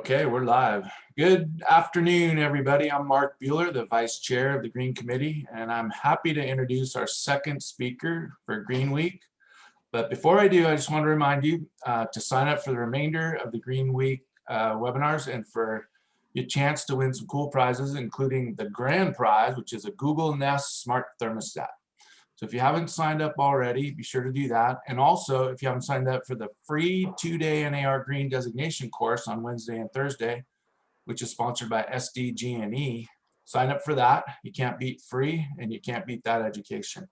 Okay, we're live. Good afternoon, everybody. I'm Mark Bueller, the Vice Chair of the Green Committee, and I'm happy to introduce our second speaker for Green Week. But before I do, I just want to remind you to sign up for the remainder of the Green Week webinars and for your chance to win some cool prizes, including the grand prize, which is a Google Nest Smart Thermostat. So if you haven't signed up already, be sure to do that. And also, if you haven't signed up for the free 2-day NAR Green Designation course on Wednesday and Thursday, which is sponsored by SDG&E, sign up for that. You can't beat free, and you can't beat that education.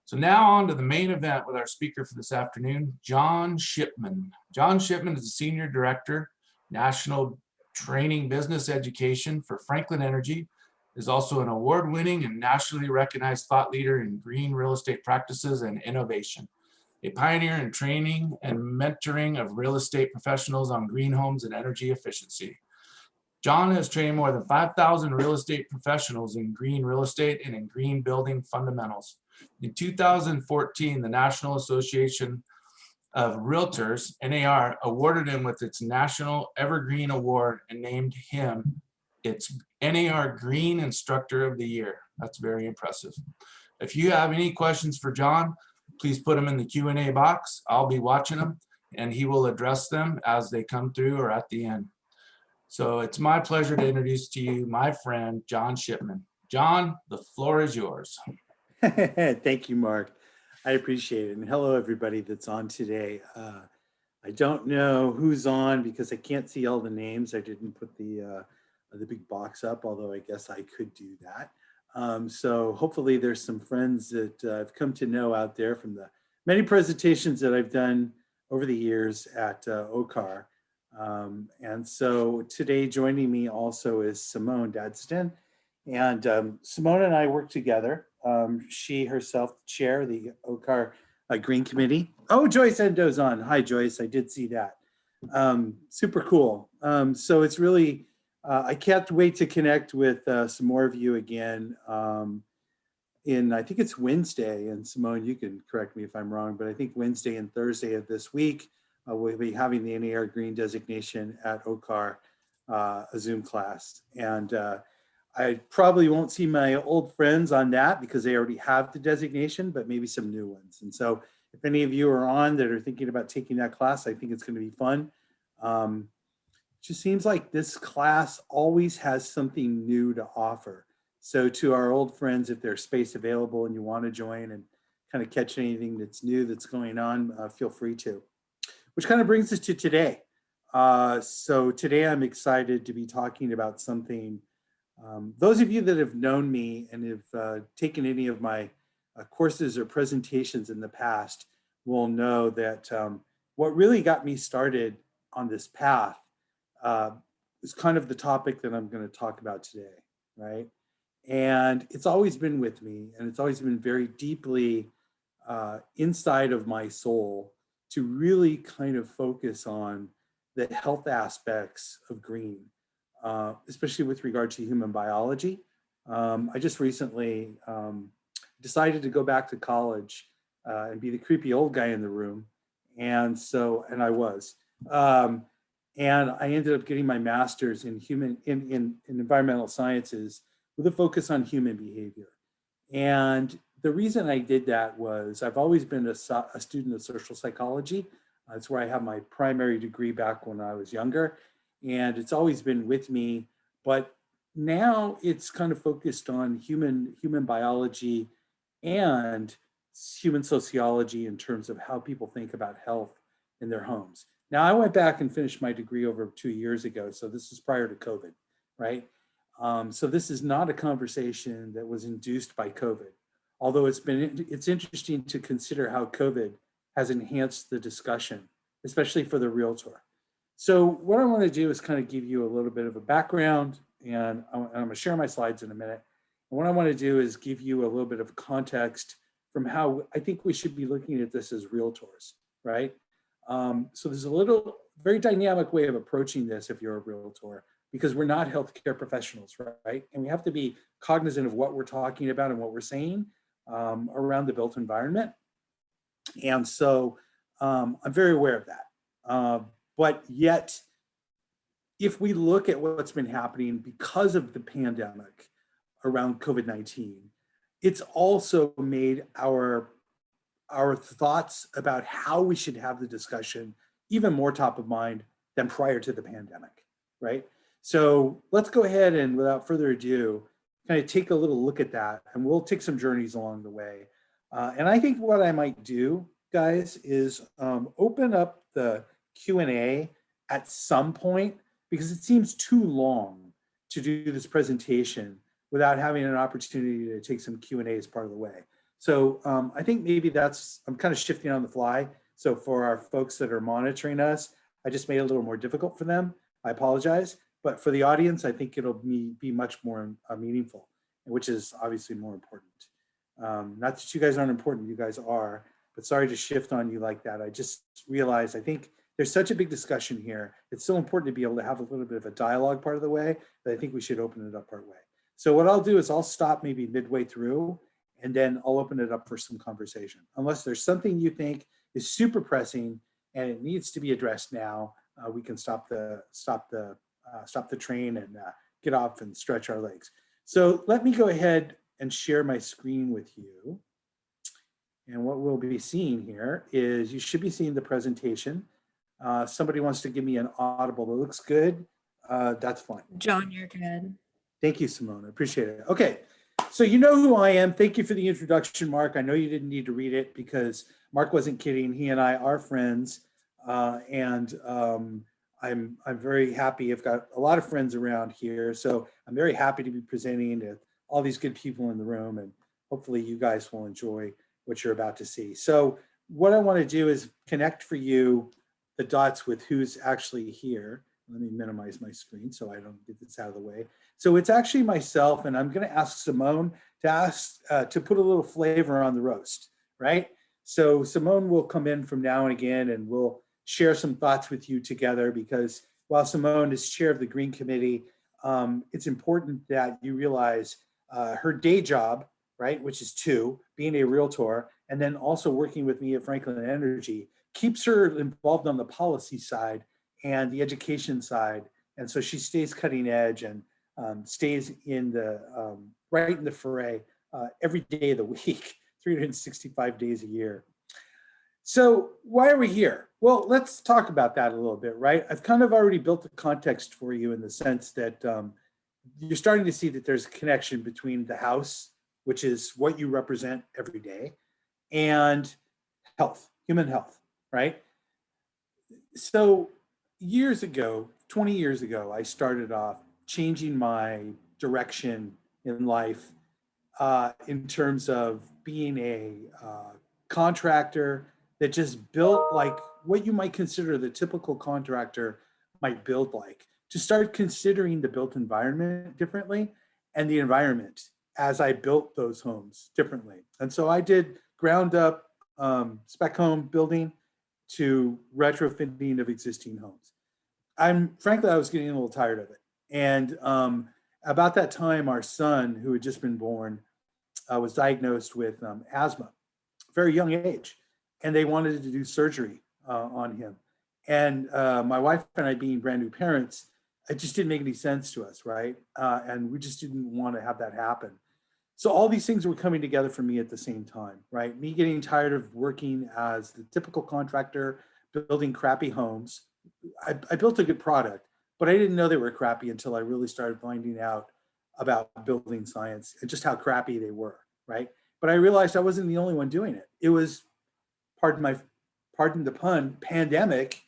So now on to the main event with our speaker for this afternoon, John Shipman. John Shipman is the Senior Director, National Training Business Education for Franklin Energy, is also an award-winning and nationally recognized thought leader in green real estate practices and innovation, a pioneer in training and mentoring of real estate professionals on green homes and energy efficiency. John has trained more than 5,000 real estate professionals in green real estate and in green building fundamentals. In 2014, the National Association of Realtors, NAR, awarded him with its National Evergreen Award and named him its NAR Green Instructor of the Year. That's very impressive. If you have any questions for John, please put them in the Q&A box. I'll be watching them and he will address them as they come through or at the end. So it's my pleasure to introduce to you my friend, John Shipman. John, the floor is yours. Thank you, Mark. I appreciate it. And hello, everybody that's on today. I don't know who's on because I can't see all the names. I didn't put the big box up, although I guess I could do that. So hopefully there's some friends that I've come to know out there from the many presentations that I've done over the years at OCAR. And so today joining me also is Simone Dadston. And Simone and I work together. She herself chair the OCAR Green Committee. Oh, Joyce Endo's on. Hi, Joyce. I did see that. Super cool. So it's really, I can't wait to connect with some more of you again I think it's Wednesday, and Simone, you can correct me if I'm wrong, but I think Wednesday and Thursday of this week, we'll be having the NAR Green designation at OCAR, a Zoom class. And I probably won't see my old friends on that because they already have the designation, but maybe some new ones. And so if any of you are on that are thinking about taking that class, I think it's going to be fun. Just seems like this class always has something new to offer. So to our old friends, if there's space available and you want to join and kind of catch anything that's new that's going on, feel free to. Which kind of brings us to today. So today I'm excited to be talking about something. Those of you that have known me and have taken any of my courses or presentations in the past will know that what really got me started on this path is kind of the topic that I'm going to talk about today, right? And it's always been with me, and it's always been very deeply inside of my soul to really kind of focus on the health aspects of green, especially with regard to human biology. I just recently decided to go back to college and be the creepy old guy in the room. And I was. And I ended up getting my master's in environmental sciences with a focus on human behavior. And the reason I did that was I've always been a student of social psychology. That's where I have my primary degree back when I was younger. And it's always been with me, but now it's kind of focused on human biology and human sociology in terms of how people think about health in their homes. Now, I went back and finished my degree over 2 years ago, so this is prior to COVID, right? So this is not a conversation that was induced by COVID, although it's interesting to consider how COVID has enhanced the discussion, especially for the realtor. So what I want to do is kind of give you a little bit of a background, and I'm going to share my slides in a minute. And what I want to do is give you a little bit of context from how I think we should be looking at this as realtors, right? So there's a very dynamic way of approaching this if you're a realtor, because we're not healthcare professionals, right? And we have to be cognizant of what we're talking about and what we're saying around the built environment. And so I'm very aware of that. But yet if we look at what's been happening because of the pandemic around COVID-19, it's also made our thoughts about how we should have the discussion even more top of mind than prior to the pandemic, right? So let's go ahead and without further ado, kind of take a little look at that, and we'll take some journeys along the way. And I think what I might do, guys, is open up the Q&A at some point, because it seems too long to do this presentation without having an opportunity to take some Q&A as part of the way. So I think maybe I'm kind of shifting on the fly. So for our folks that are monitoring us, I just made it a little more difficult for them. I apologize. But for the audience, I think it'll be much more meaningful, which is obviously more important. Not that you guys aren't important, you guys are, but sorry to shift on you like that. I just realized, I think there's such a big discussion here. It's so important to be able to have a little bit of a dialogue part of the way that I think we should open it up part way. So what I'll do is I'll stop maybe midway through, and then I'll open it up for some conversation. Unless there's something you think is super pressing and it needs to be addressed now, we can stop the train and get off and stretch our legs. So let me go ahead and share my screen with you. And what we'll be seeing here is you should be seeing the presentation. Somebody wants to give me an audible that looks good. That's fine. John, you're good. Thank you, Simone. I appreciate it. Okay, so you know who I am. Thank you for the introduction, Mark. I know you didn't need to read it because Mark wasn't kidding. He and I are friends, and I'm very happy. I've got a lot of friends around here, so I'm very happy to be presenting to all these good people in the room, and hopefully you guys will enjoy what you're about to see. So what I want to do is connect for you the dots with who's actually here. Let me minimize my screen so I don't get this out of the way. So it's actually myself, and I'm going to ask Simone to put a little flavor on the roast, right? So Simone will come in from now and again, and we'll share some thoughts with you together, because while Simone is chair of the Green Committee, it's important that you realize her day job, right, which is being a realtor, and then also working with me at Franklin Energy, keeps her involved on the policy side and the education side. And so she stays cutting edge and stays in the right in the fray every day of the week, 365 days a year. So why are we here? Well, let's talk about that a little bit, right? I've kind of already built the context for you in the sense that you're starting to see that there's a connection between the house, which is what you represent every day, and health, human health, right? So years ago, 20 years ago, I started off changing my direction in life in terms of being a contractor that just built like what you might consider the typical contractor might build like, to start considering the built environment differently and the environment as I built those homes differently. And so I did ground up spec home building to retrofitting of existing homes. Frankly, I was getting a little tired of it. And about that time, our son, who had just been born, was diagnosed with asthma, very young age. And they wanted to do surgery on him. And my wife and I, being brand new parents, it just didn't make any sense to us, right? And we just didn't want to have that happen. So all these things were coming together for me at the same time, right? Me getting tired of working as the typical contractor, building crappy homes. I built a good product, but I didn't know they were crappy until I really started finding out about building science and just how crappy they were, right? But I realized I wasn't the only one doing it. It was, pardon the pun, pandemic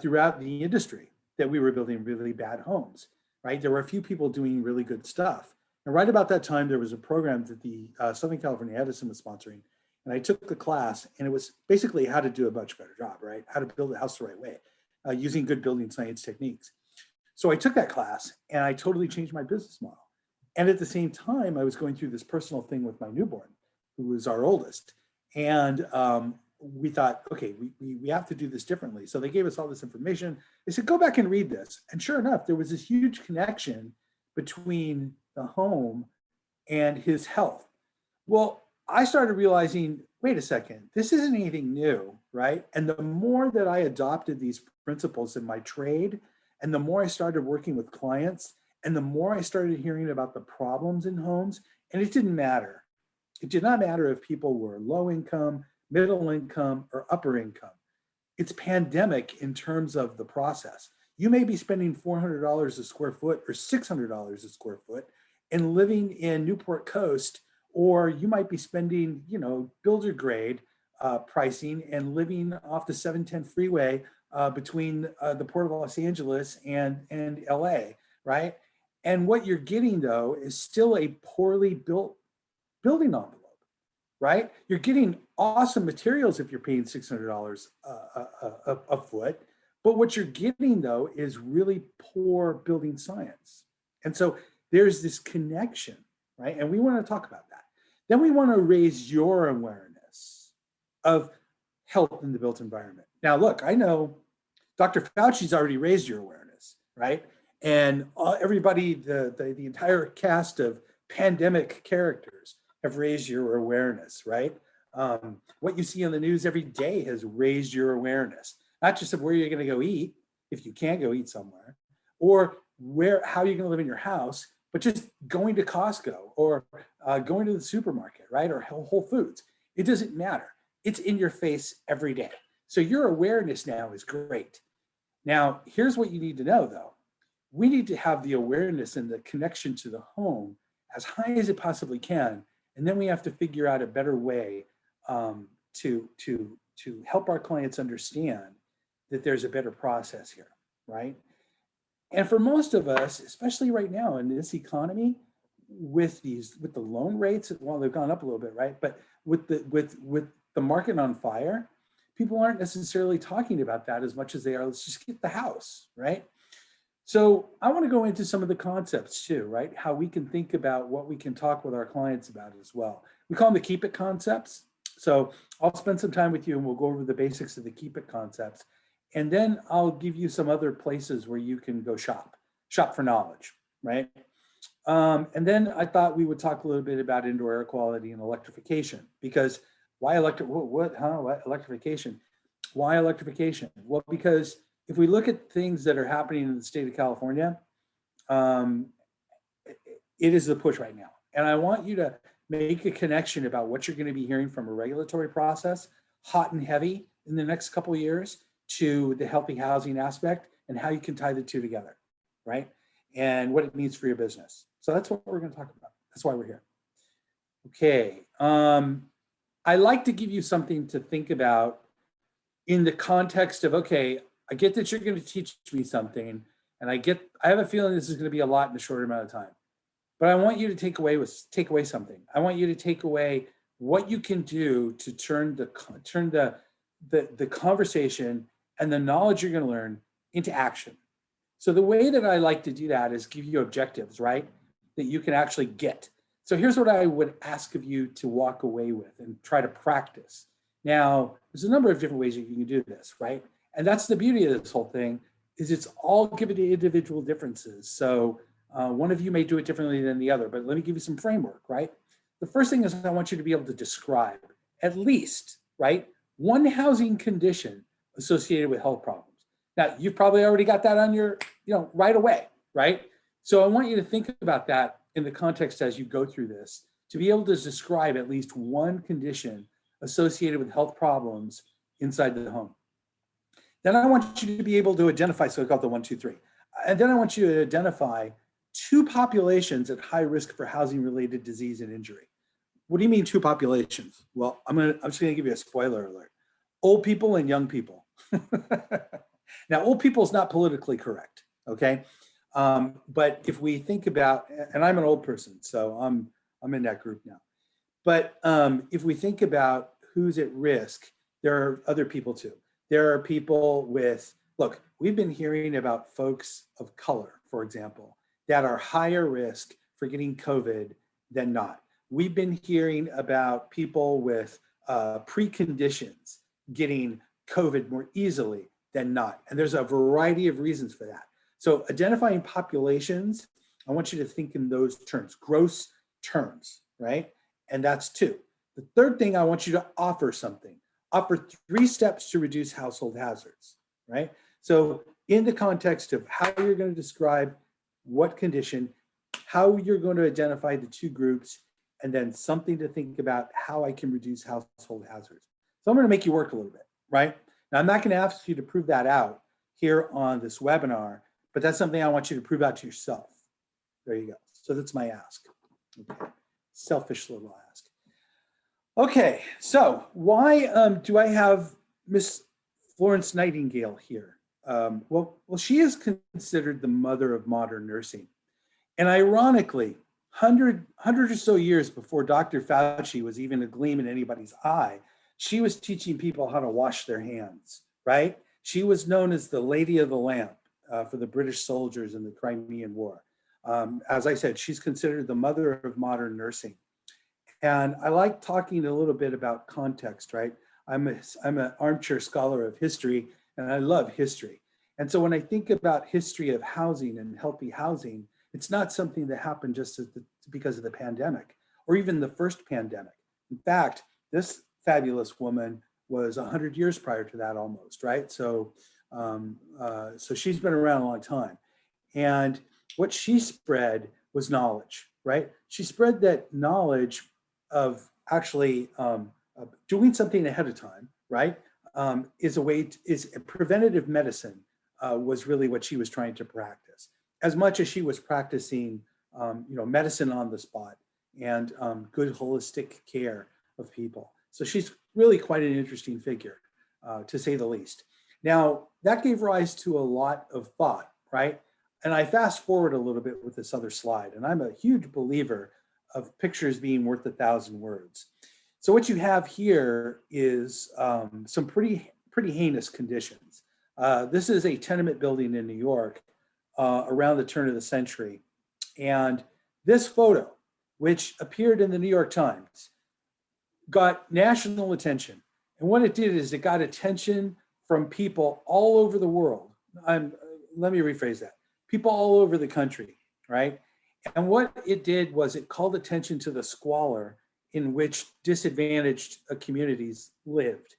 throughout the industry that we were building really bad homes, right? There were a few people doing really good stuff. And right about that time, there was a program that the Southern California Edison was sponsoring. And I took the class, and it was basically how to do a much better job, right? How to build a house the right way, using good building science techniques. So I took that class, and I totally changed my business model. And at the same time, I was going through this personal thing with my newborn, who was our oldest. And we thought, okay, we have to do this differently. So they gave us all this information. They said, go back and read this. And sure enough, there was this huge connection between the home and his health. Well, I started realizing, wait a second, this isn't anything new, right? And the more that I adopted these principles in my trade And the more I started working with clients, and the more I started hearing about the problems in homes, and it didn't matter. It did not matter if people were low income, middle income, or upper income. It's pandemic in terms of the process. You may be spending $400 a square foot or $600 a square foot and living in Newport Coast, or you might be spending, builder grade pricing and living off the 710 freeway between the Port of Los Angeles and LA, right? And what you're getting though is still a poorly built building envelope, right? You're getting awesome materials if you're paying $600 a foot, but what you're getting though is really poor building science. And so there's this connection, right? And we want to talk about that. Then we want to raise your awareness of health in the built environment. Now, look, I know Dr. Fauci's already raised your awareness, right? And everybody, the entire cast of pandemic characters have raised your awareness, right? What you see on the news every day has raised your awareness, not just of where you're going to go eat, if you can go eat somewhere, or how you're going to live in your house, but just going to Costco or going to the supermarket, right? Or Whole Foods. It doesn't matter. It's in your face every day. So your awareness now is great. Now, here's what you need to know though. We need to have the awareness and the connection to the home as high as it possibly can. And then we have to figure out a better way to help our clients understand that there's a better process here, right? And for most of us, especially right now in this economy, with the loan rates, well, they've gone up a little bit, right? But with the market on fire, people aren't necessarily talking about that as much as they are, let's just get the house, right? So I want to go into some of the concepts too, right? How we can think about what we can talk with our clients about as well. We call them the Keepit concepts. So I'll spend some time with you and we'll go over the basics of the Keepit concepts. And then I'll give you some other places where you can go shop for knowledge, right? And then I thought we would talk a little bit about indoor air quality and electrification, because why electrification? Why electrification? Well, because if we look at things that are happening in the state of California, it is the push right now. And I want you to make a connection about what you're going to be hearing from a regulatory process, hot and heavy in the next couple of years, to the healthy housing aspect and how you can tie the two together, right? And what it means for your business. So that's what we're going to talk about. That's why we're here. Okay. I like to give you something to think about in the context of, okay, I get that you're going to teach me something, and I have a feeling this is going to be a lot in a short amount of time, but I want you to take away something. I want you to take away what you can do to turn the conversation and the knowledge you're going to learn into action. So the way that I like to do that is give you objectives, right? That you can actually get. So here's what I would ask of you to walk away with and try to practice. Now, there's a number of different ways that you can do this, right? And that's the beauty of this whole thing, is it's all given to individual differences. So one of you may do it differently than the other, but let me give you some framework, right? The first thing is I want you to be able to describe at least, right, one housing condition associated with health problems. Now, you've probably already got that on your, right away, right? So I want you to think about that in the context as you go through this, to be able to describe at least one condition associated with health problems inside the home. Then I want you to be able to identify, so I call it the 1, 2, 3. And then I want you to identify 2 populations at high risk for housing-related disease and injury. What do you mean 2 populations? Well, I'm just gonna give you a spoiler alert. Old people and young people. Now, old people is not politically correct, okay? But if we think about, and I'm an old person, so I'm in that group now. But if we think about who's at risk, there are other people too. There are people with, look, we've been hearing about folks of color, for example, that are higher risk for getting COVID than not. We've been hearing about people with preconditions getting COVID more easily than not. And there's a variety of reasons for that. So identifying populations, I want you to think in those terms, gross terms, right? And that's 2. The third thing, I want you to offer something. Offer 3 steps to reduce household hazards, right? So in the context of how you're going to describe what condition, how you're going to identify the two groups, and then something to think about how I can reduce household hazards. So I'm going to make you work a little bit, right? Now, I'm not going to ask you to prove that out here on this webinar, but that's something I want you to prove out to yourself. There you go. So that's my ask. Okay. Selfish little ask. Okay, so why do I have Miss Florence Nightingale here? Well, she is considered the mother of modern nursing. And ironically, 100 or so years before Dr. Fauci was even a gleam in anybody's eye, she was teaching people how to wash their hands, right? She was known as the Lady of the Lamp for the British soldiers in the Crimean War. As I said, she's considered the mother of modern nursing. And I like talking a little bit about context, right? I'm an armchair scholar of history, and I love history. And so when I think about history of housing and healthy housing, it's not something that happened just because of the pandemic or even the first pandemic. In fact, this fabulous woman was 100 years prior to that almost, right? So, so she's been around a long time. And what she spread was knowledge, right? She spread that knowledge of actually doing something ahead of time, right? Is a preventative medicine was really what she was trying to practice, as much as she was practicing, medicine on the spot and good holistic care of people. So she's really quite an interesting figure, to say the least. Now, that gave rise to a lot of thought, right? And I fast forward a little bit with this other slide, and I'm a huge believer of pictures being worth 1,000 words. So what you have here is some pretty heinous conditions. This is a tenement building in New York around the turn of the century. And this photo, which appeared in the New York Times, got national attention. And what it did is it got attention from people all over the world. Let me rephrase that. People all over the country, right? And what it did was it called attention to the squalor in which disadvantaged communities lived.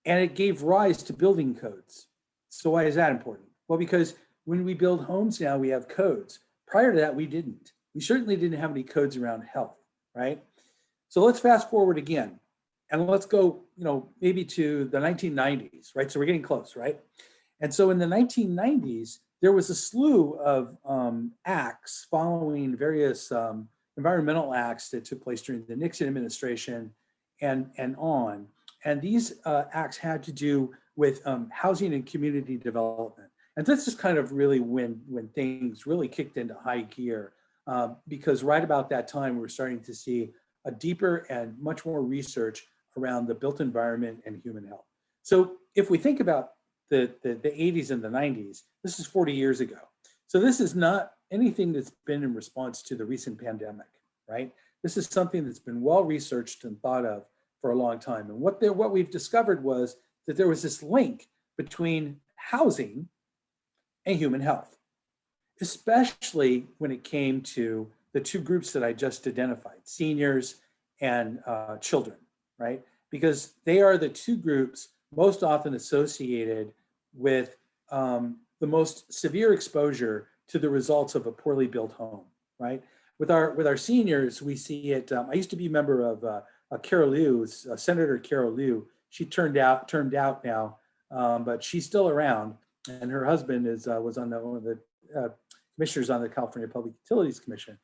And it gave rise to building codes. So why is that important? Well, because when we build homes now, we have codes. Prior to that, we didn't. We certainly didn't have any codes around health, right? So let's fast forward again. And let's go, maybe to the 1990s, right? So we're getting close, right? And so in the 1990s, there was a slew of acts following various environmental acts that took place during the Nixon administration and on. And these acts had to do with housing and community development. And this is kind of really when things really kicked into high gear, because right about that time, we were starting to see a deeper and much more research around the built environment and human health. So if we think about the 80s and the 90s, this is 40 years ago. So this is not anything that's been in response to the recent pandemic, right? This is something that's been well researched and thought of for a long time. And what we've discovered was that there was this link between housing and human health, especially when it came to the two groups that I just identified, seniors and children, right? Because they are the two groups most often associated with the most severe exposure to the results of a poorly built home, right? With our seniors, we see it. I used to be a member of Carol Liu, Senator Carol Liu. She turned out now, but she's still around, and her husband was on one of the commissioners on the California Public Utilities Commission,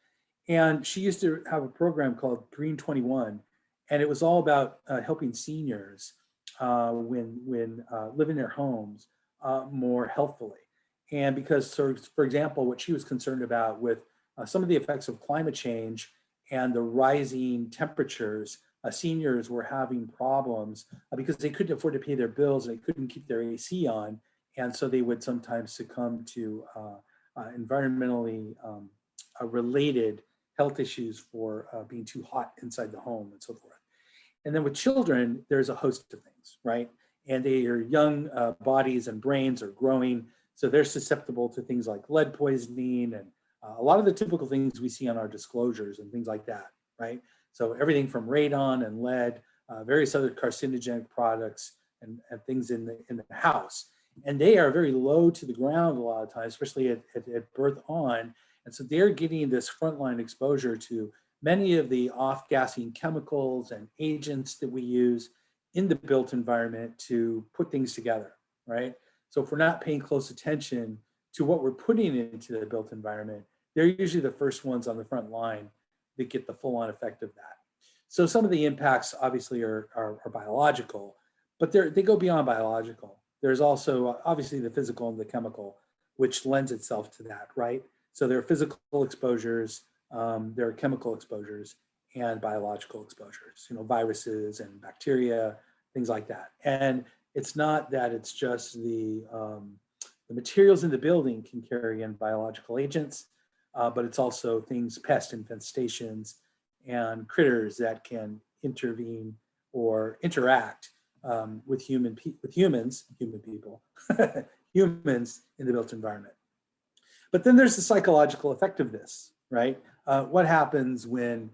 and she used to have a program called Green 21, and it was all about helping seniors when live in their homes more healthfully. And because, for example, what she was concerned about with some of the effects of climate change and the rising temperatures, seniors were having problems because they couldn't afford to pay their bills, they couldn't keep their AC on, and so they would sometimes succumb to environmentally related health issues for being too hot inside the home and so forth. And then with children, there's a host of things, right? And their young bodies and brains are growing, so they're susceptible to things like lead poisoning and a lot of the typical things we see on our disclosures and things like that, right? So everything from radon and lead, various other carcinogenic products and things in the house. And they are very low to the ground a lot of times, especially at birth on. And so they're getting this frontline exposure to many of the off-gassing chemicals and agents that we use in the built environment to put things together, right? So if we're not paying close attention to what we're putting into the built environment, they're usually the first ones on the front line that get the full-on effect of that. So some of the impacts obviously are biological, but they go beyond biological. There's also obviously the physical and the chemical, which lends itself to that, right? So there are physical exposures, there are chemical exposures, and biological exposures, viruses and bacteria, things like that. And it's not that it's just the materials in the building can carry in biological agents, but it's also things, pest infestations, and critters that can intervene or interact with humans, human people, humans in the built environment. But then there's the psychological effect of this, right? What happens when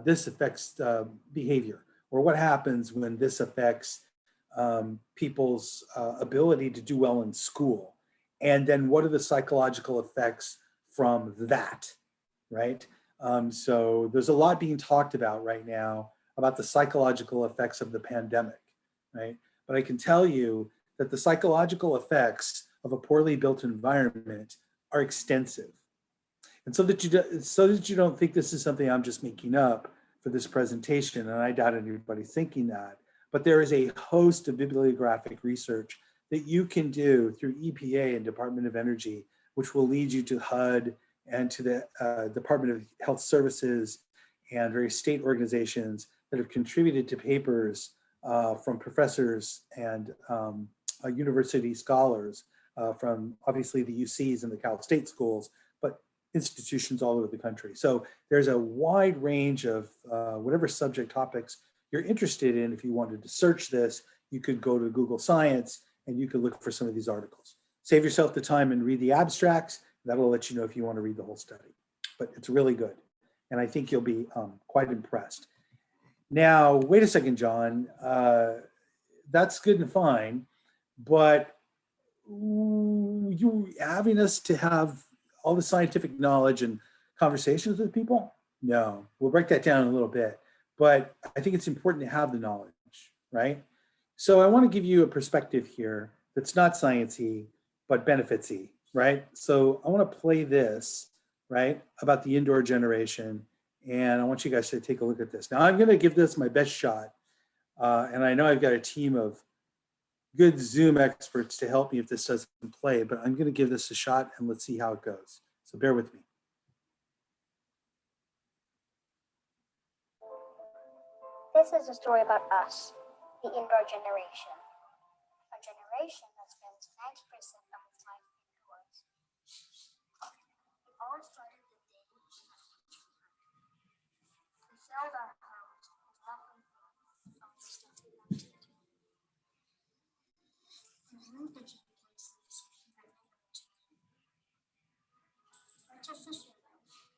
this affects behavior, or what happens when this affects people's ability to do well in school? And then what are the psychological effects from that, right? So there's a lot being talked about right now about the psychological effects of the pandemic, right? But I can tell you that the psychological effects of a poorly built environment are extensive. And so that you don't think this is something I'm just making up for this presentation, and I doubt anybody's thinking that, but there is a host of bibliographic research that you can do through EPA and Department of Energy, which will lead you to HUD and to the Department of Health Services and various state organizations that have contributed to papers from professors and university scholars from obviously the UCs and the Cal State schools, but institutions all over the country. So there's a wide range of whatever subject topics you're interested in. If you wanted to search this, you could go to Google Science and you could look for some of these articles. Save yourself the time and read the abstracts. That'll let you know if you want to read the whole study. But it's really good. And I think you'll be quite impressed. Now, wait a second, John. That's good and fine, but you having us to have all the scientific knowledge and conversations with people? No, we'll break that down in a little bit. But I think it's important to have the knowledge, right? So I want to give you a perspective here that's not sciencey, but benefitsy, right? So I want to play this, right, about the indoor generation. And I want you guys to take a look at this. Now I'm going to give this my best shot. And I know I've got a team of good Zoom experts to help me if this doesn't play, but I'm going to give this a shot and let's see how it goes. So bear with me. This is a story about us, the indoor generation. A generation that spends 90% of its life indoors. It all started the day we left children. We filled our homes with lovely things from the stuff we wanted. And then we became places that no one to be. Artificial was there.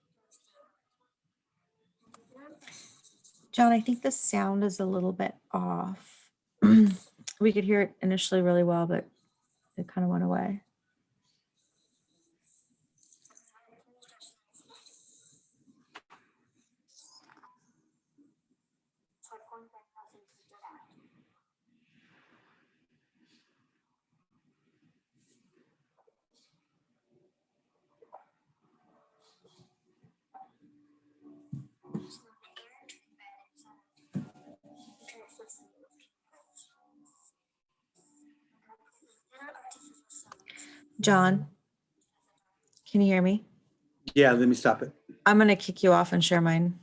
John, I think the sound is a little bit off. We could hear it initially really well, but it kind of went away. John, can you hear me? Yeah, let me stop it. I'm going to kick you off and share mine.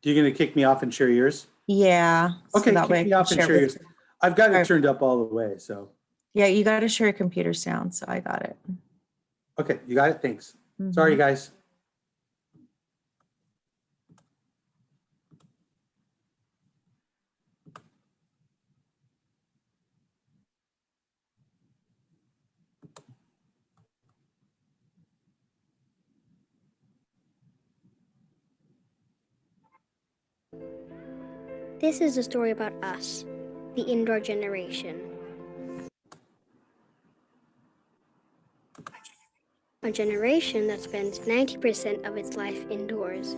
You're going to kick me off and share yours? Yeah. Okay, that way kick I me can off and share share with yours. you. I've got it Alright. turned up all the way, so. Yeah, you got to share your computer sound, so I got it. Okay, you got it? Thanks. Sorry, guys. This is a story about us, the indoor generation. a generation that spends 90% of its life indoors.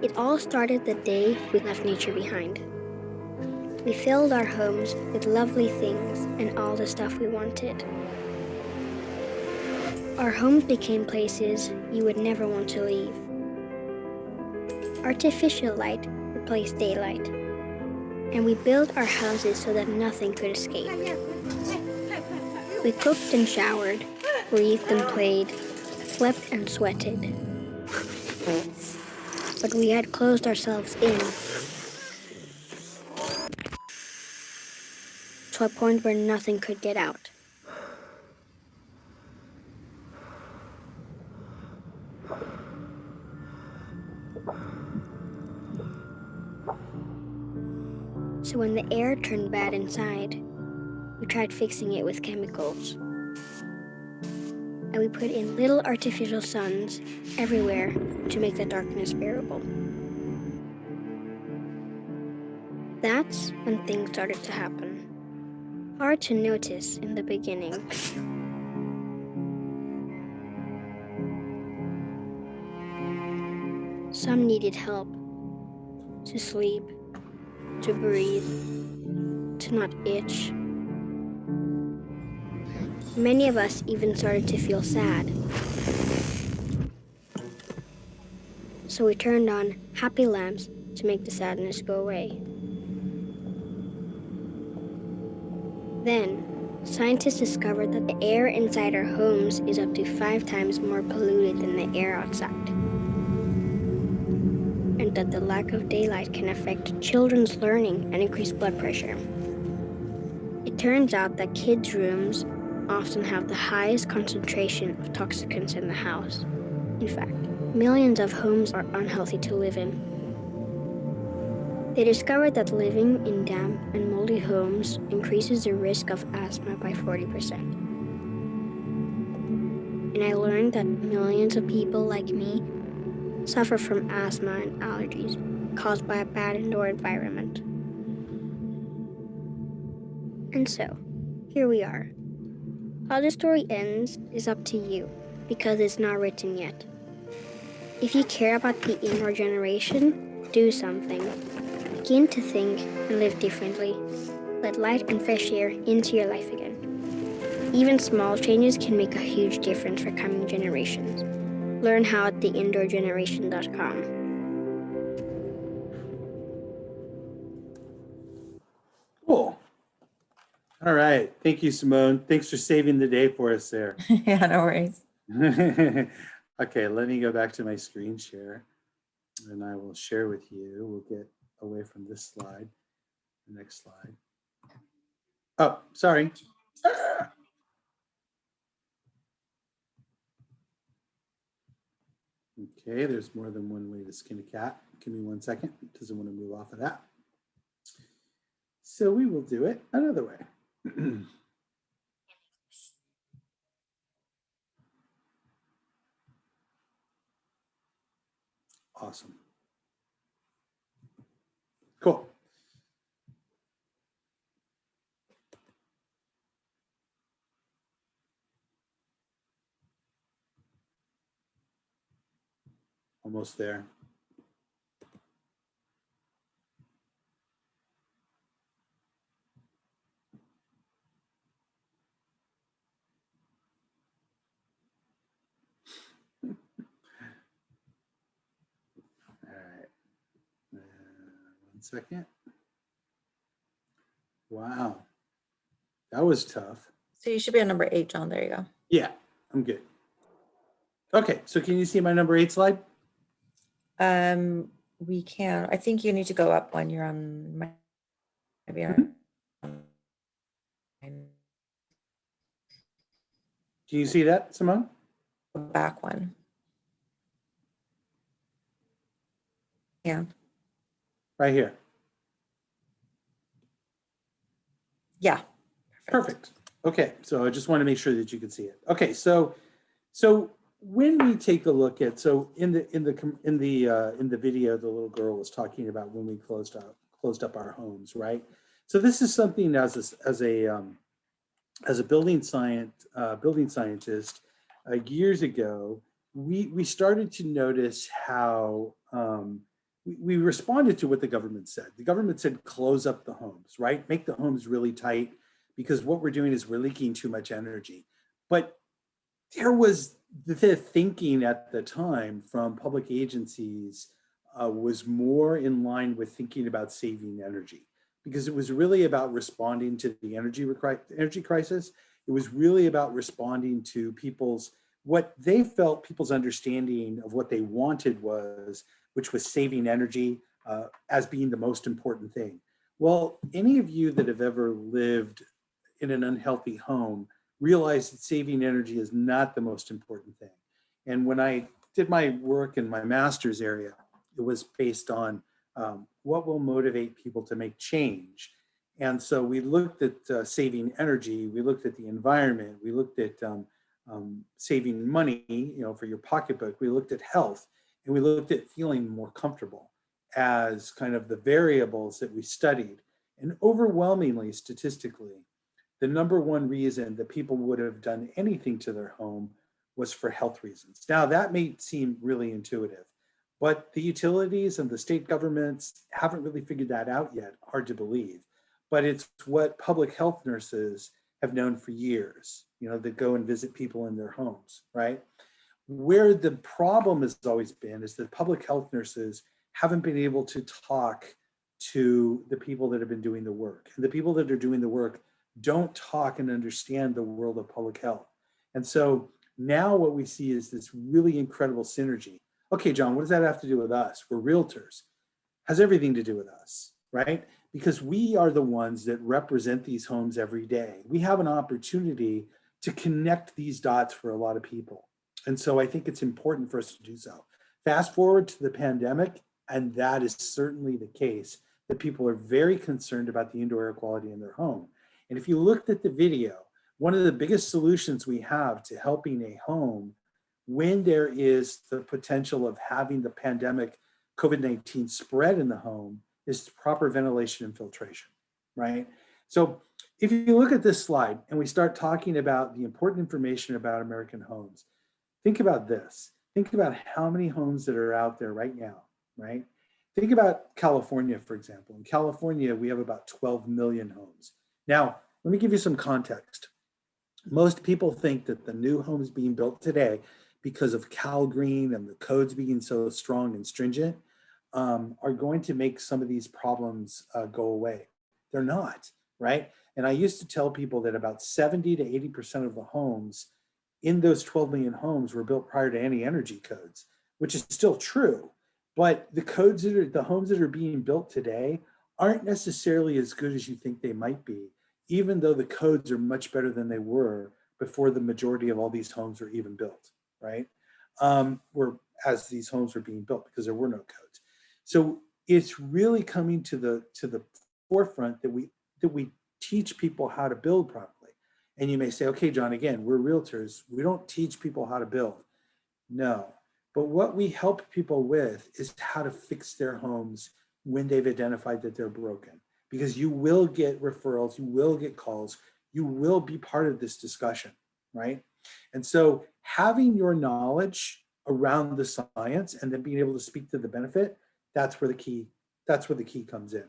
It all started the day we left nature behind. We filled our homes with lovely things and all the stuff we wanted. Our homes became places you would never want to leave. Artificial light replaced daylight, and we built our houses so that nothing could escape. We cooked and showered, breathed and played, slept and sweated. But we had closed ourselves in to a point where nothing could get out. So when the air turned bad inside, we tried fixing it with chemicals. And we put in little artificial suns everywhere to make the darkness bearable. That's when things started to happen. Hard to notice in the beginning. Some needed help to sleep, to breathe, to not itch. Many of us even started to feel sad. So we turned on happy lamps to make the sadness go away. Then, scientists discovered that the air inside our homes is up to 5 times more polluted than the air outside. And that the lack of daylight can affect children's learning and increase blood pressure. It turns out that kids' rooms often have the highest concentration of toxicants in the house. In fact, millions of homes are unhealthy to live in. They discovered that living in damp and moldy homes increases the risk of asthma by 40%. And I learned that millions of people like me suffer from asthma and allergies caused by a bad indoor environment. And so, here we are. How the story ends is up to you, because it's not written yet. If you care about the indoor generation, do something. Begin to think and live differently. Let light and fresh air into your life again. Even small changes can make a huge difference for coming generations. Learn how at theindoorgeneration.com. Cool. All right. Thank you, Simone. Thanks for saving the day for us there. Yeah, no worries. Okay, let me go back to my screen share and I will share with you. We'll get away from this slide. The next slide. Oh, sorry. Okay, there's more than one way to skin a cat. Give me 1 second. Doesn't want to move off of that. So we will do it another way. Awesome. Cool. Almost there. All right. 1 second. Wow. That was tough. So you should be on number 8, John. There you go. Yeah, I'm good. Okay, so can you see my number 8 slide? We can. I think you need to go up when you're on maybe on Can you see that, Simone? the back one. Yeah. Right here. Yeah. Perfect. Okay, so I just want to make sure that you can see it. Okay, so when we take a look at, so in the video, the little girl was talking about when we closed up our homes, right? So this is something as a building scientist years ago, we started to notice how we responded to what the government said. The government said, close up the homes, right? Make the homes really tight, because what we're doing is we're leaking too much energy. But there was the thinking at the time from public agencies was more in line with thinking about saving energy, because it was really about responding to the energy crisis. It was really about responding to what they felt people's understanding of what they wanted was, which was saving energy as being the most important thing. Well, any of you that have ever lived in an unhealthy home realize that saving energy is not the most important thing. And when I did my work in my master's area, it was based on what will motivate people to make change. And so we looked at saving energy, we looked at the environment, we looked at saving money, for your pocketbook, we looked at health, and we looked at feeling more comfortable as kind of the variables that we studied. And overwhelmingly, statistically, the number one reason that people would have done anything to their home was for health reasons. Now, that may seem really intuitive, but the utilities and the state governments haven't really figured that out yet, hard to believe. But it's what public health nurses have known for years, that go and visit people in their homes, right? Where the problem has always been is that public health nurses haven't been able to talk to the people that have been doing the work. And the people that are doing the work don't talk and understand the world of public health. And so now what we see is this really incredible synergy. Okay, John, what does that have to do with us? We're realtors. Has everything to do with us, right? Because we are the ones that represent these homes every day. We have an opportunity to connect these dots for a lot of people. And so I think it's important for us to do so. Fast forward to the pandemic, and that is certainly the case, that people are very concerned about the indoor air quality in their home. And if you looked at the video, one of the biggest solutions we have to helping a home when there is the potential of having the pandemic COVID-19 spread in the home is proper ventilation and filtration, right? So if you look at this slide and we start talking about the important information about American homes, think about this. Think about how many homes that are out there right now, right? Think about California, for example. In California, we have about 12 million homes. Now, let me give you some context. Most people think that the new homes being built today, because of Cal Green and the codes being so strong and stringent, are going to make some of these problems go away. They're not, right? And I used to tell people that about 70 to 80% of the homes in those 12 million homes were built prior to any energy codes, which is still true. But the homes that are being built today aren't necessarily as good as you think they might be, even though the codes are much better than they were before the majority of all these homes were even built, right? As these homes were being built, because there were no codes. So it's really coming to the forefront that we teach people how to build properly. And you may say, okay, John, again, we're realtors. We don't teach people how to build. No, but what we help people with is how to fix their homes when they've identified that they're broken. Because you will get referrals, you will get calls, you will be part of this discussion, right? And so having your knowledge around the science and then being able to speak to the benefit, that's where the key comes in,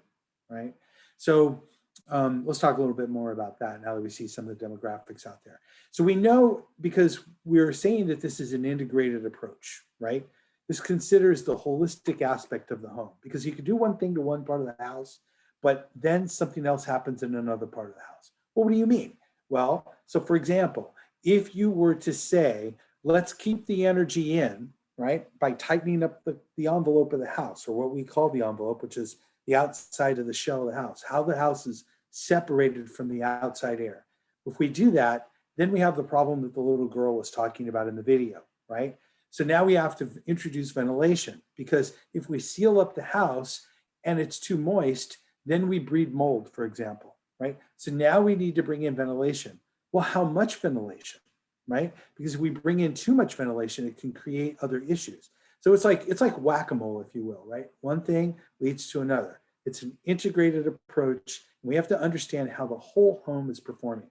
right? So let's talk a little bit more about that now that we see some of the demographics out there. So we know, because we're saying that this is an integrated approach, right? This considers the holistic aspect of the home, because you could do one thing to one part of the house, but then something else happens in another part of the house. Well, what do you mean? Well, so for example, if you were to say, let's keep the energy in, right, by tightening up the envelope of the house, or what we call the envelope, which is the outside of the shell of the house, how the house is separated from the outside air. If we do that, then we have the problem that the little girl was talking about in the video, right? So now we have to introduce ventilation, because if we seal up the house and it's too moist, then we breed mold, for example, right? So now we need to bring in ventilation. Well, how much ventilation, right? Because if we bring in too much ventilation, it can create other issues. So it's like whack-a-mole, if you will, right? One thing leads to another. It's an integrated approach. And we have to understand how the whole home is performing.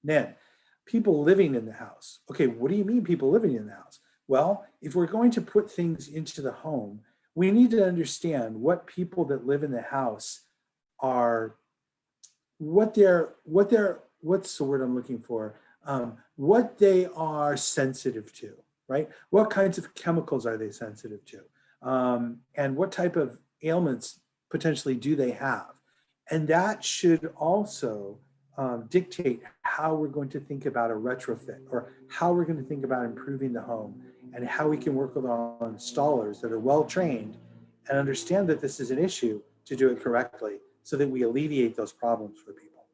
Then people living in the house. Okay, what do you mean people living in the house? Well, if we're going to put things into the home, we need to understand what people that live in the house are, what's the word I'm looking for? What they are sensitive to, right? What kinds of chemicals are they sensitive to? And what type of ailments potentially do they have? And that should also dictate how we're going to think about a retrofit, or how we're going to think about improving the home, and how we can work with our installers that are well trained and understand that this is an issue to do it correctly, so that we alleviate those problems for people.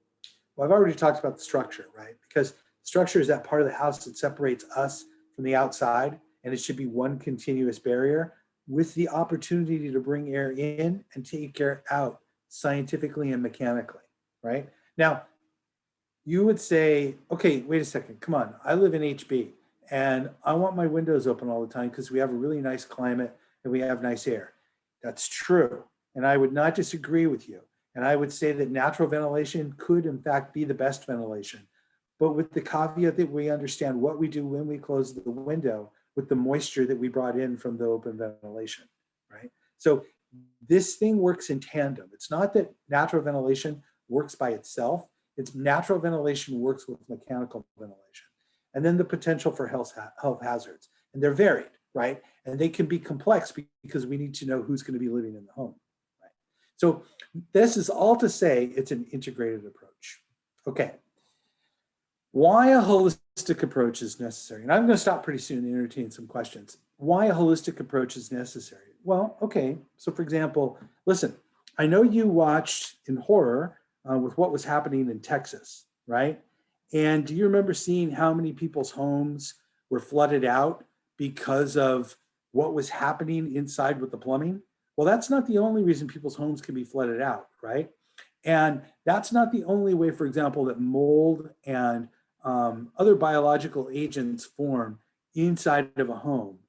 Well, I've already talked about the structure, right? Because structure is that part of the house that separates us from the outside, and it should be one continuous barrier with the opportunity to bring air in and take air out scientifically and mechanically, right? Now, you would say, okay, wait a second, come on, I live in HB and I want my windows open all the time because we have a really nice climate and we have nice air. That's true. And I would not disagree with you. And I would say that natural ventilation could in fact be the best ventilation, but with the caveat that we understand what we do when we close the window with the moisture that we brought in from the open ventilation, right? So this thing works in tandem. It's not that natural ventilation works by itself. It's natural ventilation works with mechanical ventilation. And then the potential for health hazards. And they're varied, right? And they can be complex because we need to know who's going to be living in the home, right? So this is all to say it's an integrated approach. Okay. Why a holistic approach is necessary? And I'm going to stop pretty soon and entertain some questions. Why a holistic approach is necessary? Well, okay. So for example, listen, I know you watched in horror with what was happening in Texas, right? And do you remember seeing how many people's homes were flooded out because of what was happening inside with the plumbing? Well, that's not the only reason people's homes can be flooded out, right? And that's not the only way, for example, that mold and other biological agents form inside of a home.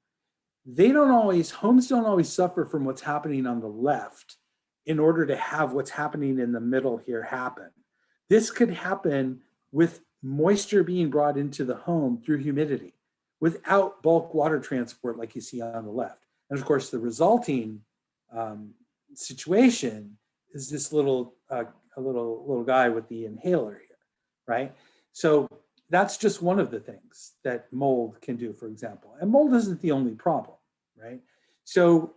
Homes don't always suffer from what's happening on the left in order to have what's happening in the middle here happen. This could happen with moisture being brought into the home through humidity without bulk water transport like you see on the left. And of course, the resulting situation is this little guy with the inhaler here, right? So that's just one of the things that mold can do, for example. And mold isn't the only problem, right? So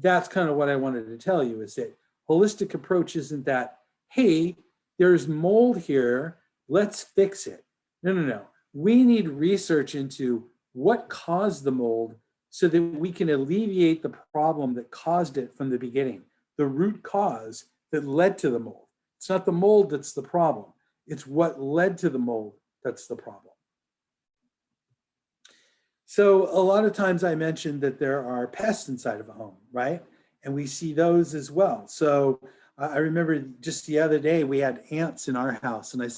that's kind of what I wanted to tell you, is that holistic approach isn't that, hey, there's mold here, let's fix it. No. We need research into what caused the mold so that we can alleviate the problem that caused it from the beginning, the root cause that led to the mold. It's not the mold that's the problem. It's what led to the mold that's the problem. So a lot of times I mentioned that there are pests inside of a home, right? And we see those as well. So I remember just the other day we had ants in our house, and I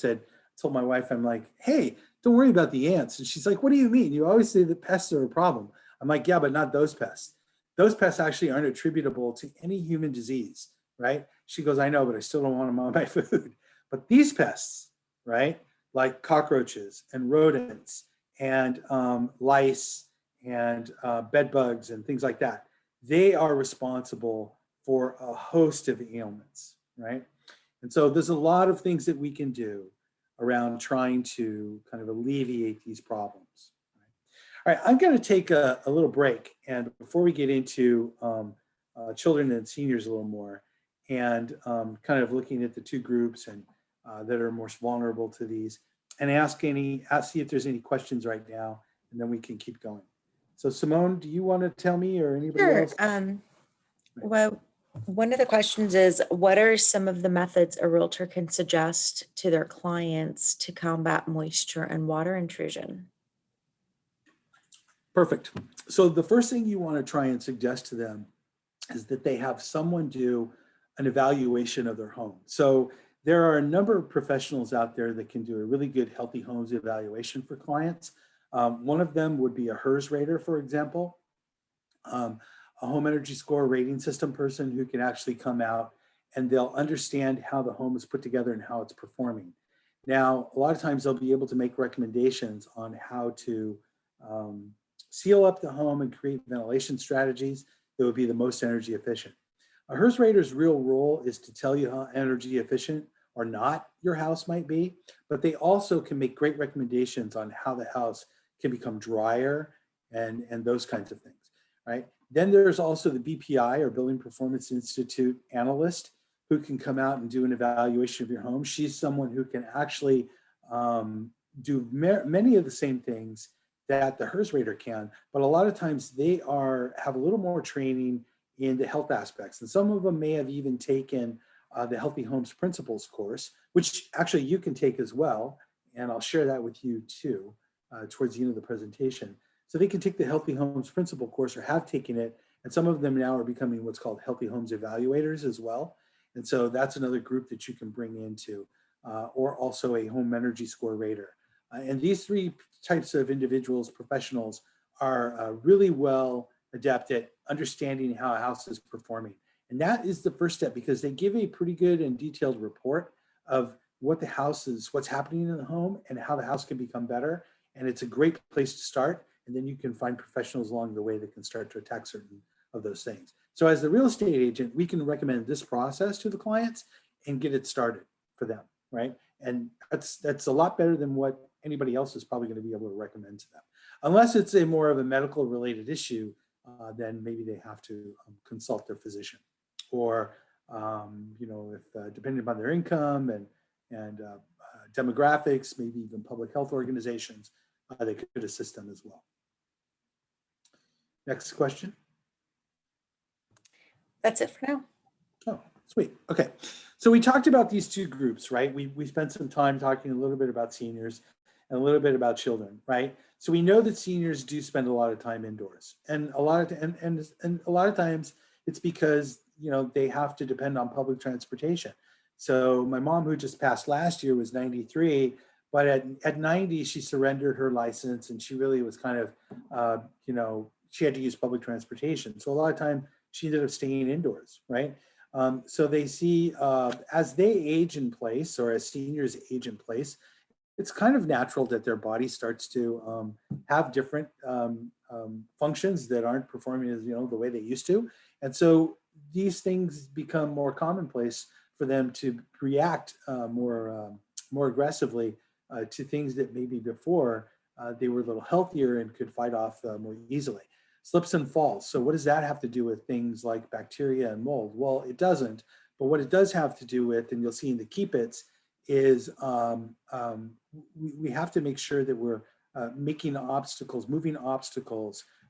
told my wife, I'm like, hey, don't worry about the ants. And she's like, what do you mean? You always say that pests are a problem. I'm like, yeah, but not those pests. Those pests actually aren't attributable to any human disease, right? She goes, I know, but I still don't want them on my food. But these pests, right, like cockroaches and rodents and lice and bed bugs and things like that, they are responsible for a host of ailments, right? And so there's a lot of things that we can do around trying to kind of alleviate these problems. All right, I'm going to take a little break, and before we get into children and seniors a little more, and kind of looking at the two groups and that are most vulnerable to these, and see if there's any questions right now, and then we can keep going. So Simone, do you want to tell me, or anybody Sure. else? Well, one of the questions is, what are some of the methods a realtor can suggest to their clients to combat moisture and water intrusion? Perfect. So the first thing you want to try and suggest to them is that they have someone do an evaluation of their home. So there are a number of professionals out there that can do a really good healthy homes evaluation for clients. One of them would be a HERS rater, for example, a home energy score rating system person who can actually come out and they'll understand how the home is put together and how it's performing. Now, a lot of times they'll be able to make recommendations on how to seal up the home and create ventilation strategies that would be the most energy efficient. A HERS rater's real role is to tell you how energy efficient or not your house might be, but they also can make great recommendations on how the house can become drier and those kinds of things, right? Then there's also the BPI, or Building Performance Institute analyst, who can come out and do an evaluation of your home. She's someone who can actually do many of the same things that the HERS rater can, but a lot of times they have a little more training in the health aspects. And some of them may have even taken the Healthy Homes Principles course, which actually you can take as well. And I'll share that with you too, towards the end of the presentation. So they can take the Healthy Homes Principle course, or have taken it. And some of them now are becoming what's called Healthy Homes Evaluators as well. And so that's another group that you can bring into, or also a home energy score rater. And these three types of individuals, professionals, are really well adept at understanding how a house is performing. And that is the first step, because they give a pretty good and detailed report of what the house is, what's happening in the home, and how the house can become better. And it's a great place to start. And then you can find professionals along the way that can start to attack certain of those things. So as the real estate agent, we can recommend this process to the clients and get it started for them, right? And that's a lot better than what anybody else is probably going to be able to recommend to them. Unless it's a more of a medical related issue, then maybe they have to consult their physician, or if depending upon their income and demographics, maybe even public health organizations, they could assist them as well. Next question. That's it for now. Oh, sweet. Okay. So we talked about these two groups, right? We spent some time talking a little bit about seniors and a little bit about children, right? So we know that seniors do spend a lot of time indoors, and a lot of times it's because they have to depend on public transportation. So my mom, who just passed last year, was 93, but at 90 she surrendered her license, and she really was kind of she had to use public transportation. So a lot of time she ended up staying indoors, right? So they see as they age in place, or as seniors age in place, it's kind of natural that their body starts to have different functions that aren't performing as the way they used to. And so these things become more commonplace for them to react more aggressively to things that maybe before they were a little healthier and could fight off more easily. Slips and falls. So what does that have to do with things like bacteria and mold? Well, it doesn't. But what it does have to do with, and you'll see in the Keepits, is we have to make sure that we're moving obstacles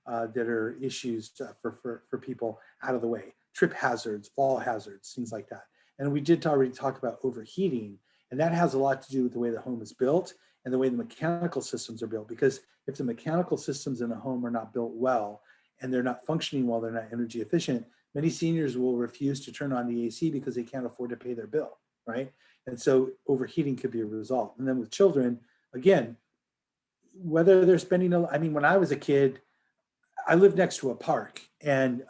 that are issues for people out of the way. Trip hazards, fall hazards, things like that. And we did already talk about overheating, and that has a lot to do with the way the home is built and the way the mechanical systems are built. Because if the mechanical systems in a home are not built well and they're not functioning well, they're not energy efficient, many seniors will refuse to turn on the AC because they can't afford to pay their bill, right? And so overheating could be a result. And then with children, again, whether they're spending, when I was a kid, I lived next to a park, and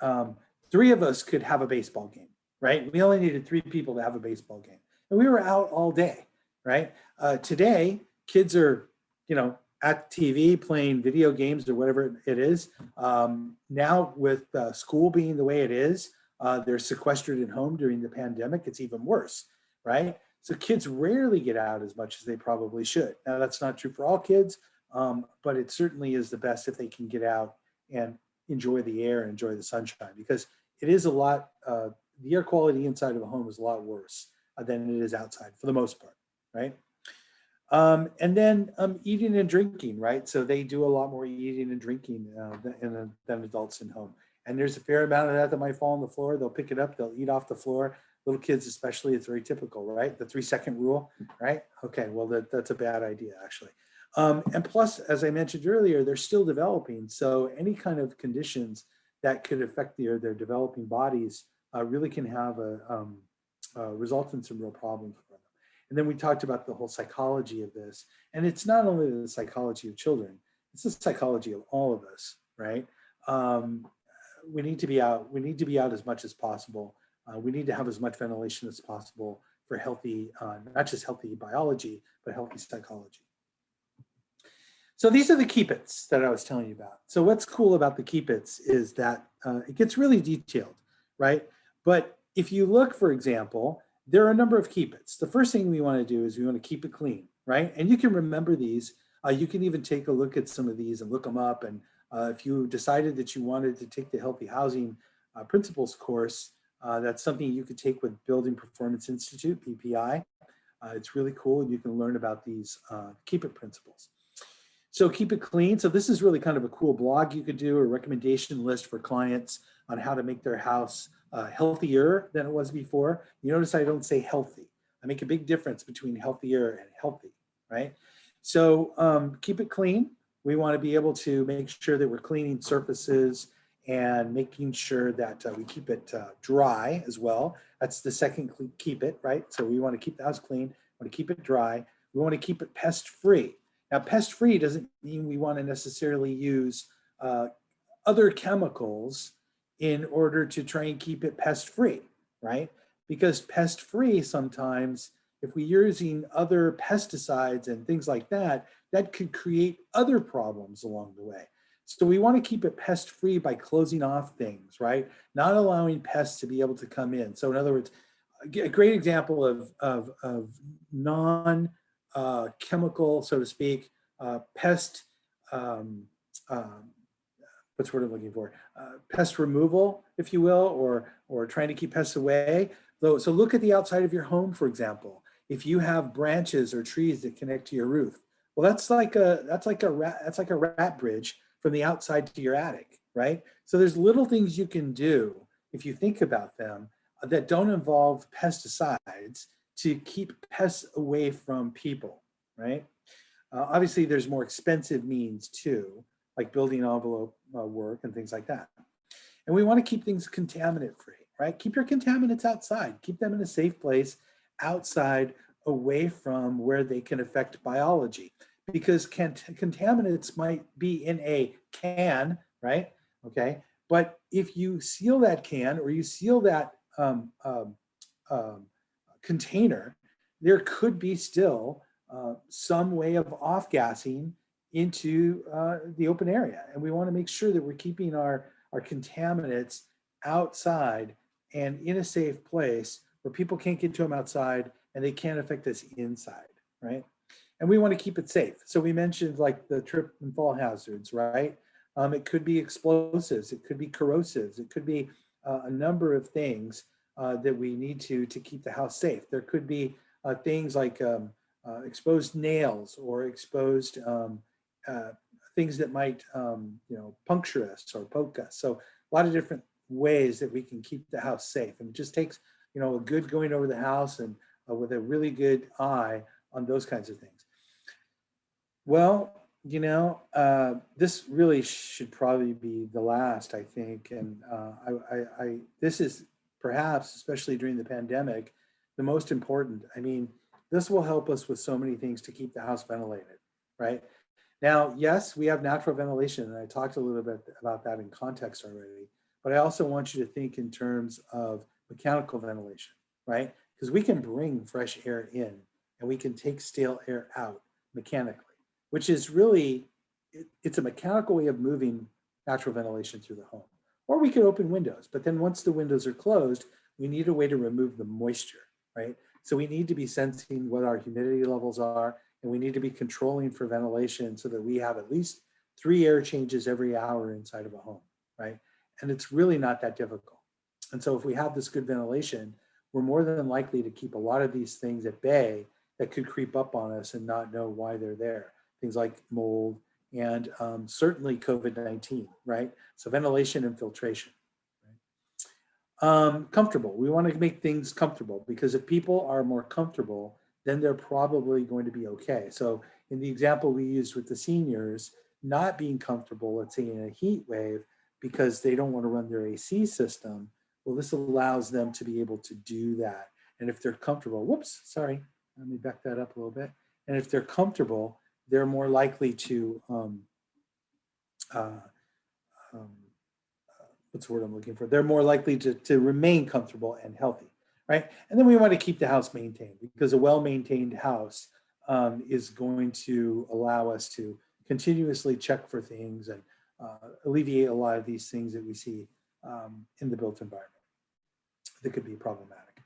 3 of us could have a baseball game, right? We only needed 3 people to have a baseball game. And we were out all day, right? Today, kids are, at TV playing video games or whatever it is. Now with school being the way it is, they're sequestered at home during the pandemic. It's even worse, right? So kids rarely get out as much as they probably should. Now that's not true for all kids, but it certainly is the best if they can get out and enjoy the air and enjoy the sunshine, because it is a lot, the air quality inside of a home is a lot worse than it is outside for the most part, right? And then eating and drinking, right? So they do a lot more eating and drinking than adults in home. And there's a fair amount of that might fall on the floor. They'll pick it up, they'll eat off the floor. Little kids especially, it's very typical, right? The 3-second rule, right? Okay, well, that's a bad idea, actually. And plus, as I mentioned earlier, they're still developing. So any kind of conditions that could affect their developing bodies really can have result in some real problems for them. And then we talked about the whole psychology of this. And it's not only the psychology of children, it's the psychology of all of us, right? We need to be out. We need to be out as much as possible. We need to have as much ventilation as possible for healthy, not just healthy biology, but healthy psychology. So these are the Keepits that I was telling you about. So what's cool about the Keepits is that it gets really detailed, right? But if you look, for example, there are a number of Keepits. The first thing we want to do is we want to keep it clean, right? And you can remember these. You can even take a look at some of these and look them up. And if you decided that you wanted to take the Healthy Housing Principles course, that's something you could take with Building Performance Institute, BPI. It's really cool, and you can learn about these Keepit principles. So keep it clean. So this is really kind of a cool blog you could do, a recommendation list for clients on how to make their house healthier than it was before. You notice I don't say healthy. I make a big difference between healthier and healthy, right? So keep it clean. We want to be able to make sure that we're cleaning surfaces and making sure that we keep it dry as well. That's the second keep it, right? So we want to keep the house clean. We want to keep it dry. We want to keep it pest-free. Now, pest-free doesn't mean we want to necessarily use other chemicals in order to try and keep it pest-free, right? Because pest-free sometimes, if we're using other pesticides and things like that, that could create other problems along the way. So we want to keep it pest-free by closing off things, right? Not allowing pests to be able to come in. So in other words, a great example of non-chemical, so to speak, pest, what's the word I'm looking for? Pest removal, if you will, or trying to keep pests away. So look at the outside of your home, for example. If you have branches or trees that connect to your roof, well, that's like a rat bridge from the outside to your attic, right? So there's little things you can do if you think about them that don't involve pesticides to keep pests away from people, right? Obviously, there's more expensive means too, like building envelope work and things like that. And we want to keep things contaminant free, right? Keep your contaminants outside. Keep them in a safe place outside, away from where they can affect biology. Because contaminants might be in a can, right? Okay. But if you seal that can or you seal that container, there could be still some way of off-gassing into the open area. And we want to make sure that we're keeping our contaminants outside and in a safe place where people can't get to them outside and they can't affect us inside, right? And we want to keep it safe. So we mentioned like the trip and fall hazards, right? It could be explosives, it could be corrosives, it could be a number of things that we need to keep the house safe. There could be things like exposed nails or exposed things that might puncture us or poke us. So a lot of different ways that we can keep the house safe. And it just takes a good going over the house and with a really good eye on those kinds of things. Well, this really should probably be the last, I think. And this is perhaps, especially during the pandemic, the most important. I mean, this will help us with so many things to keep the house ventilated, right? Now, yes, we have natural ventilation, and I talked a little bit about that in context already, but I also want you to think in terms of mechanical ventilation, right? Because we can bring fresh air in and we can take stale air out mechanically, which is really, it's a mechanical way of moving natural ventilation through the home. Or we could open windows, but then once the windows are closed, we need a way to remove the moisture, right? So we need to be sensing what our humidity levels are, and we need to be controlling for ventilation so that we have at least 3 air changes every hour inside of a home, right? And it's really not that difficult. And so if we have this good ventilation, we're more than likely to keep a lot of these things at bay that could creep up on us and not know why they're there. Things like mold and certainly COVID-19, right? So ventilation and filtration. Right? Comfortable. We want to make things comfortable because if people are more comfortable, then they're probably going to be okay. So in the example we used with the seniors, not being comfortable, let's say in a heat wave, because they don't want to run their AC system, well, this allows them to be able to do that. And if they're comfortable, let me back that up a little bit. And if they're comfortable, they're more likely to, what's the word I'm looking for? They're more likely to remain comfortable and healthy, right? And then we want to keep the house maintained, because a well-maintained house is going to allow us to continuously check for things and alleviate a lot of these things that we see in the built environment that could be problematic.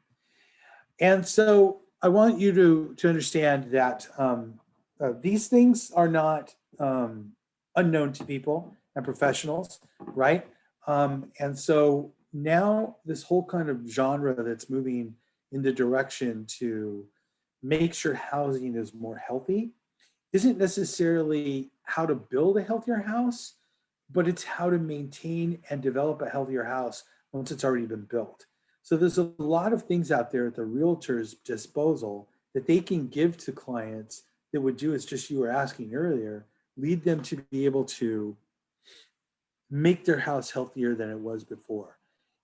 And so I want you to understand that these things are not unknown to people and professionals, right? And so now this whole kind of genre that's moving in the direction to make sure housing is more healthy isn't necessarily how to build a healthier house, but it's how to maintain and develop a healthier house once it's already been built. So there's a lot of things out there at the realtor's disposal that they can give to clients that would do, as just you were asking earlier, lead them to be able to make their house healthier than it was before.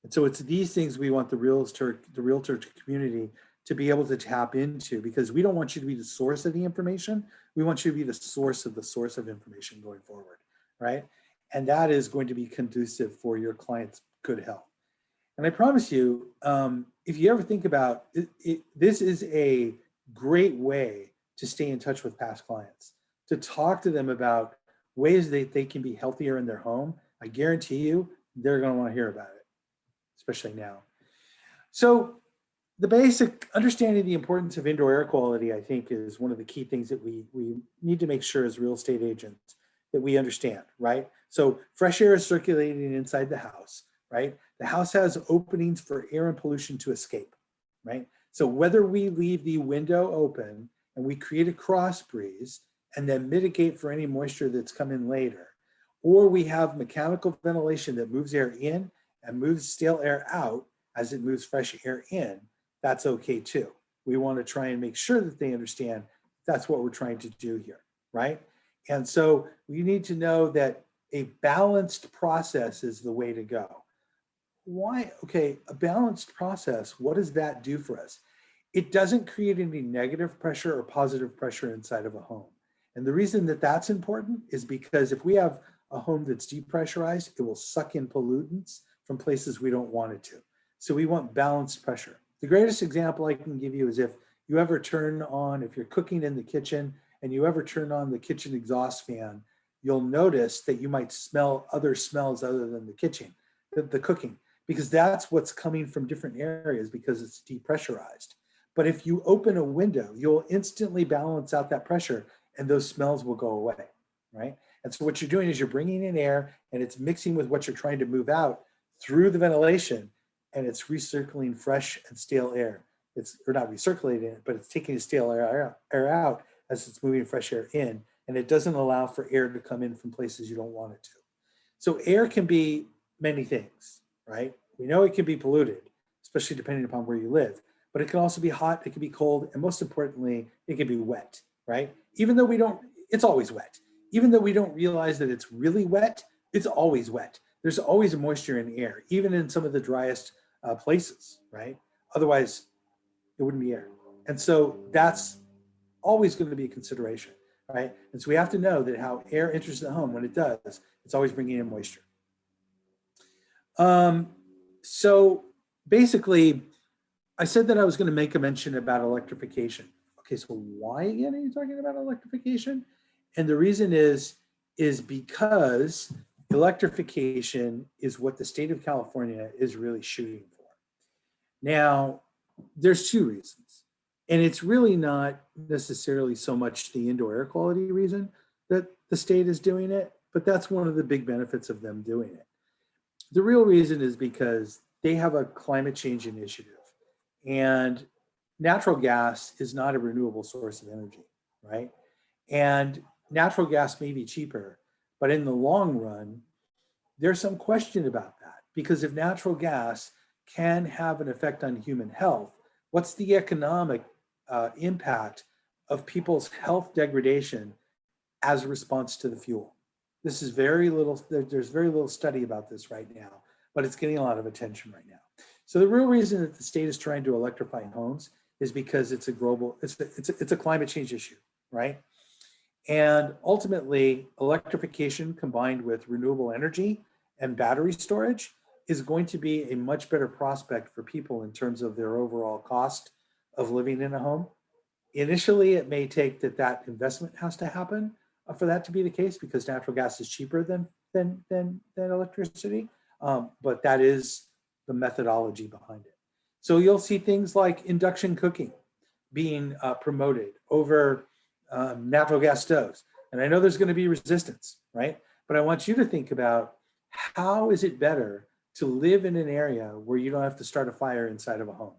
And so it's these things we want the realtor community to be able to tap into, because we don't want you to be the source of the information. We want you to be the source of information going forward, right? And that is going to be conducive for your client's good health. And I promise you, if you ever think about it, this is a great way to stay in touch with past clients, to talk to them about ways that they can be healthier in their home. I guarantee you, they're going to want to hear about it, especially now. So the basic understanding the importance of indoor air quality, I think, is one of the key things that we need to make sure as real estate agents that we understand, right? So fresh air is circulating inside the house, right? The house has openings for air and pollution to escape, right? So whether we leave the window open and we create a cross breeze and then mitigate for any moisture that's come in later, or we have mechanical ventilation that moves air in and moves stale air out as it moves fresh air in, that's okay too. We want to try and make sure that they understand that's what we're trying to do here, right? And so we need to know that a balanced process is the way to go. Why? Okay, a balanced process, what does that do for us? It doesn't create any negative pressure or positive pressure inside of a home. And the reason that that's important is because if we have a home that's depressurized, it will suck in pollutants from places we don't want it to. So we want balanced pressure. The greatest example I can give you is if you ever turn on, if you're cooking in the kitchen and you ever turn on the kitchen exhaust fan, you'll notice that you might smell other smells other than the cooking, because that's what's coming from different areas because it's depressurized. But if you open a window, you'll instantly balance out that pressure and those smells will go away, right? And so what you're doing is you're bringing in air and it's mixing with what you're trying to move out through the ventilation, and it's recirculating fresh and stale air. Or not recirculating it, but it's taking the stale air out as it's moving fresh air in, and it doesn't allow for air to come in from places you don't want it to. So air can be many things, right? We know it can be polluted, especially depending upon where you live, but it can also be hot, it can be cold, and most importantly, it can be wet, right? Even though it's always wet. Even though we don't realize that it's really wet, it's always wet. There's always moisture in air, even in some of the driest places, right? Otherwise, it wouldn't be air. And so that's always going to be a consideration, right? And so we have to know that how air enters the home, when it does, it's always bringing in moisture. So basically, I said that I was going to make a mention about electrification. Okay, so why again are you talking about electrification? And the reason is because electrification is what the state of California is really shooting for. Now, there's two reasons. And it's really not necessarily so much the indoor air quality reason that the state is doing it, but that's one of the big benefits of them doing it. The real reason is because they have a climate change initiative, and natural gas is not a renewable source of energy, right? And natural gas may be cheaper, but in the long run, there's some question about that, because if natural gas can have an effect on human health, what's the economic impact of people's health degradation as a response to the fuel? This is there's very little study about this right now, but it's getting a lot of attention right now. So the real reason that the state is trying to electrify homes is because it's a climate change issue, right? And ultimately, electrification combined with renewable energy and battery storage is going to be a much better prospect for people in terms of their overall cost of living in a home. Initially, it may take that investment has to happen for that to be the case, because natural gas is cheaper than electricity. But that is the methodology behind it. So you'll see things like induction cooking being promoted over natural gas stoves. And I know there's going to be resistance, right? But I want you to think about, how is it better to live in an area where you don't have to start a fire inside of a home?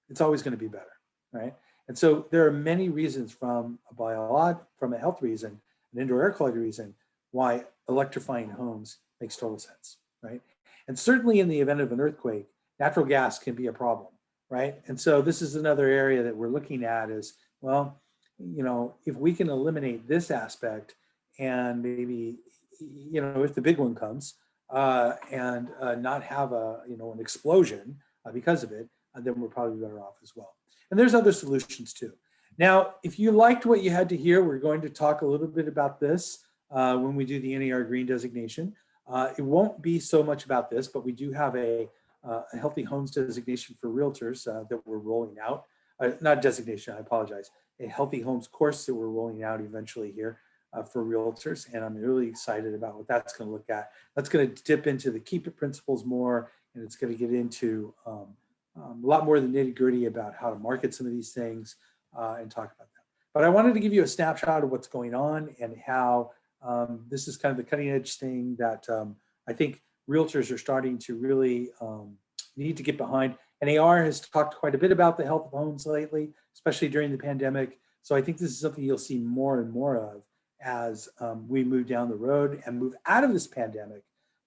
It's always going to be better, right? And so there are many reasons, from a health reason, an indoor air quality reason, why electrifying homes makes total sense, right? And certainly in the event of an earthquake, natural gas can be a problem, right? And so this is another area that we're looking at is, well, you know, if we can eliminate this aspect, and maybe, you know, if the big one comes and not have an explosion because of it, then we're probably better off as well. And there's other solutions too. Now, if you liked what you had to hear, we're going to talk a little bit about this when we do the NAR green designation. It won't be so much about this, but we do have a healthy homes designation for realtors that we're rolling out. Not designation, I apologize. A healthy homes course that we're rolling out eventually here for realtors. And I'm really excited about what that's going to look at. That's going to dip into the Keepit principles more, and it's going to get into a lot more of the nitty gritty about how to market some of these things and talk about that. But I wanted to give you a snapshot of what's going on and how this is kind of the cutting edge thing that I think realtors are starting to really need to get behind. NAR has talked quite a bit about the health of homes lately, especially during the pandemic. So I think this is something you'll see more and more of as we move down the road and move out of this pandemic.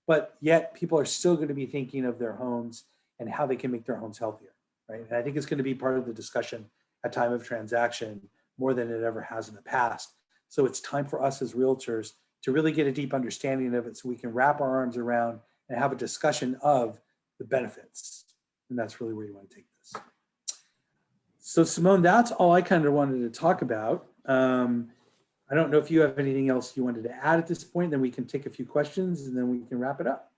But yet people are still going to be thinking of their homes and how they can make their homes healthier, right? And I think it's going to be part of the discussion at time of transaction more than it ever has in the past. So it's time for us as realtors to really get a deep understanding of it so we can wrap our arms around and have a discussion of the benefits. And that's really where you want to take this. So Simone, that's all I kind of wanted to talk about. I don't know if you have anything else you wanted to add at this point, then we can take a few questions and then we can wrap it up.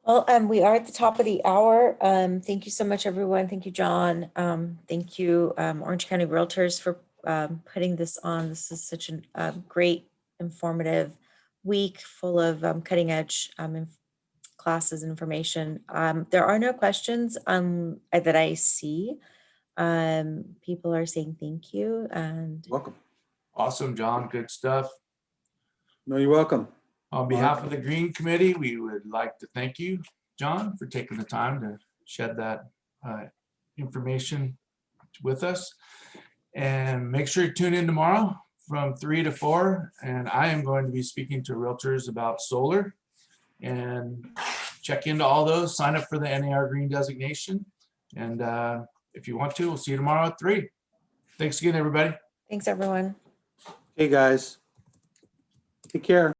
Well, we are at the top of the hour. Thank you so much, everyone. Thank you, John. Thank you, Orange County Realtors, for putting this on. This is such a great, informative week full of cutting edge classes and information. There are no questions that I see. People are saying thank you and Welcome. Awesome, John. Good stuff. No, you're welcome. On behalf of the Green Committee, we would like to thank you, John, for taking the time to shed that information with us. And make sure you tune in tomorrow from 3 to 4. And I am going to be speaking to realtors about solar. And check into all those, sign up for the NAR green designation. And if you want to, we'll see you tomorrow at 3. Thanks again, everybody. thanks, everyone. Hey guys, take care.